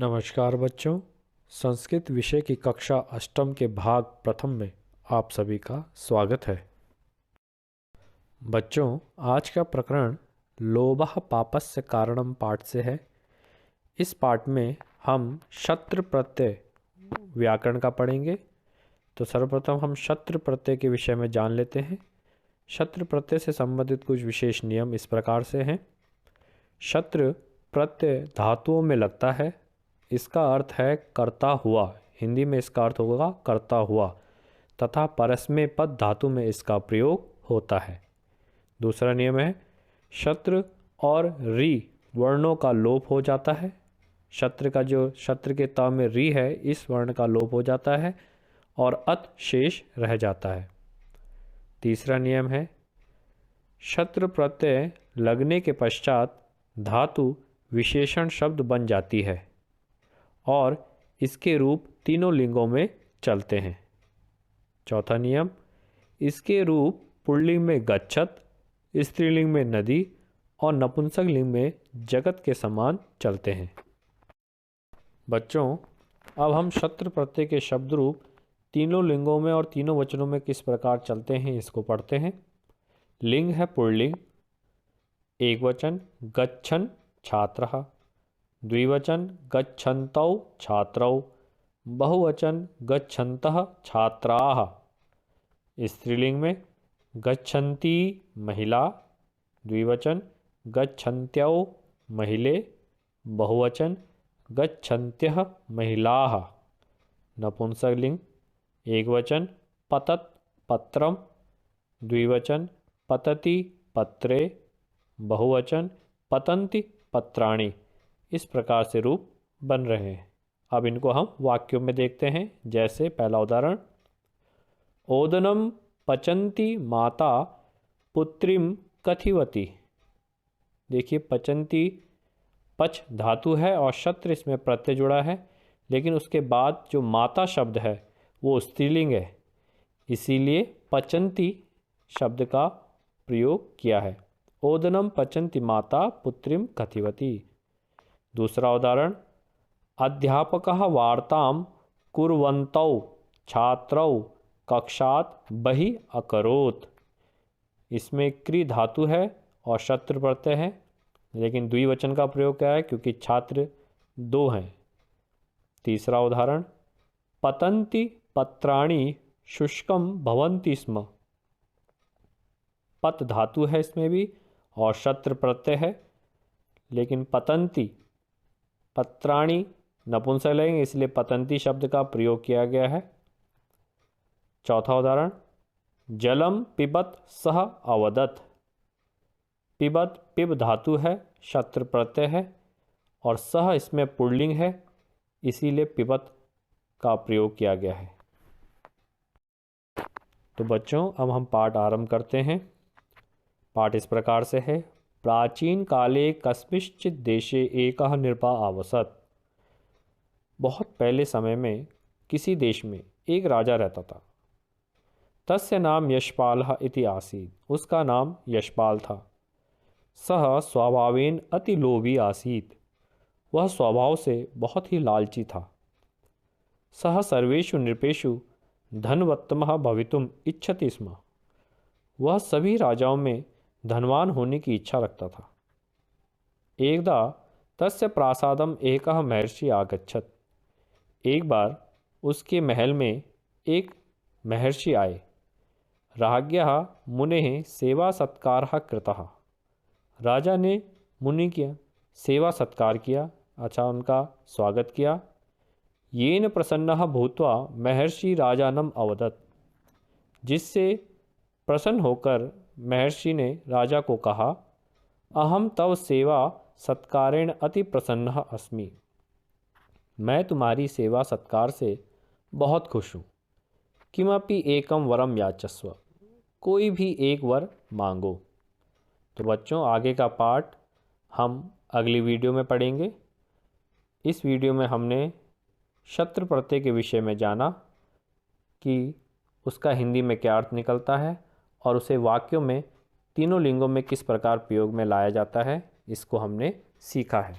नमस्कार बच्चों, संस्कृत विषय की कक्षा अष्टम के भाग प्रथम में आप सभी का स्वागत है। बच्चों, आज का प्रकरण लोभः पापस्य कारणम पाठ से है। इस पाठ में हम शत्रु प्रत्यय व्याकरण का पढ़ेंगे। तो सर्वप्रथम हम शत्रु प्रत्यय के विषय में जान लेते हैं। शत्रु प्रत्यय से संबंधित कुछ विशेष नियम इस प्रकार से हैं। शत्रु प्रत्यय धातुओं में लगता है। इसका अर्थ है करता हुआ, हिंदी में इसका अर्थ होगा करता हुआ, तथा परस्मै पद धातु में इसका प्रयोग होता है। दूसरा नियम है शत्रु और री वर्णों का लोप हो जाता है। शत्रु का जो शत्रु के ता में री है, इस वर्ण का लोप हो जाता है और अत शेष रह जाता है। तीसरा नियम है शत्रु प्रत्यय लगने के पश्चात धातु विशेषण शब्द बन जाती है और इसके रूप तीनों लिंगों में चलते हैं। चौथा नियम, इसके रूप पुल्लिंग में गच्छत, स्त्रीलिंग में नदी और नपुंसक लिंग में जगत के समान चलते हैं। बच्चों, अब हम शत्रु प्रत्यय के शब्द रूप तीनों लिंगों में और तीनों वचनों में किस प्रकार चलते हैं इसको पढ़ते हैं। लिंग है पुल्लिंग। एक वचन गच्छन् छात्रः, द्विवचन गच्छन्तौ छात्रौ, बहुवचन गच्छन्तः छात्राः। स्त्रीलिंग में गच्छन्ती महिला, द्विवचन गच्छन्त्यौ महिले, बहुवचन गच्छन्त्यः महिलाः। नपुंसक लिंग एक वचन पतत् पत्रम, द्विवचन पतति पत्रे, बहुवचन पतन्ति पत्राणि। इस प्रकार से रूप बन रहे हैं। अब इनको हम वाक्यों में देखते हैं। जैसे पहला उदाहरण, ओदनम पचन्ति माता पुत्रीम कथिवती। देखिए, पचन्ति पच धातु है और शत्रु इसमें प्रत्यय जुड़ा है, लेकिन उसके बाद जो माता शब्द है वो स्त्रीलिंग है, इसीलिए पचन्ति शब्द का प्रयोग किया है। ओदनम पचन्ति माता पुत्रीम कथिवती। दूसरा उदाहरण, अध्यापकः वार्तां कुर्वन्तौ छात्रौ कक्षात् बहिः अकरोत्। इसमें क्री धातु है और शत्रु प्रत्यय है, लेकिन द्विवचन का प्रयोग क्या है क्योंकि छात्र दो हैं। तीसरा उदाहरण, पतन्ति पत्राणि शुष्कं भवन्ति स्म। पत धातु है इसमें भी और शत्रु प्रत्यय है, लेकिन पतन्ति पत्राणि नपुंसक लिंग, इसलिए पतन्ति शब्द का प्रयोग किया गया है। चौथा उदाहरण, जलम पिबत सह अवदत्। पिबत पिब धातु है, शत्रु प्रत्यय है और सह इसमें पुल्लिंग है, इसीलिए पिबत का प्रयोग किया गया है। तो बच्चों, अब हम पाठ आरंभ करते हैं। पाठ इस प्रकार से है। प्राचीन काले कस्मिंश्चित् देशे एकः नृपः आवसत्। बहुत पहले समय में किसी देश में एक राजा रहता था। तस्य नाम यशपालः इति आसीत्। उसका नाम यशपाल था। सः स्वभावेन अति लोभी आसीत्। वह स्वभाव से बहुत ही लालची था। सः सर्वेषु नृपेषु धनवत्तमः भवितुम् इच्छति स्म। वह सभी राजाओं में धनवान होने की इच्छा रखता था। एकदा तस्य प्रासादम एकः महर्षि आगच्छत्। एक बार उसके महल में एक महर्षि आए। राज्ञः मुनेः सेवा सत्कारः कृतः। राजा ने मुनि की सेवा सत्कार किया, अच्छा उनका स्वागत किया। येन प्रसन्नः भूत्वा महर्षि राजानम अवदत्। जिससे प्रसन्न होकर महर्षि ने राजा को कहा, अहम तव सेवा सत्कारेण अति प्रसन्नः अस्मि। मैं तुम्हारी सेवा सत्कार से बहुत खुश हूँ। किमपि एकम वरम याचस्व। कोई भी एक वर मांगो। तो बच्चों, आगे का पाठ हम अगली वीडियो में पढ़ेंगे। इस वीडियो में हमने शत्रु प्रत्यय के विषय में जाना कि उसका हिंदी में क्या अर्थ निकलता है और उसे वाक्यों में तीनों लिंगों में किस प्रकार प्रयोग में लाया जाता है, इसको हमने सीखा है।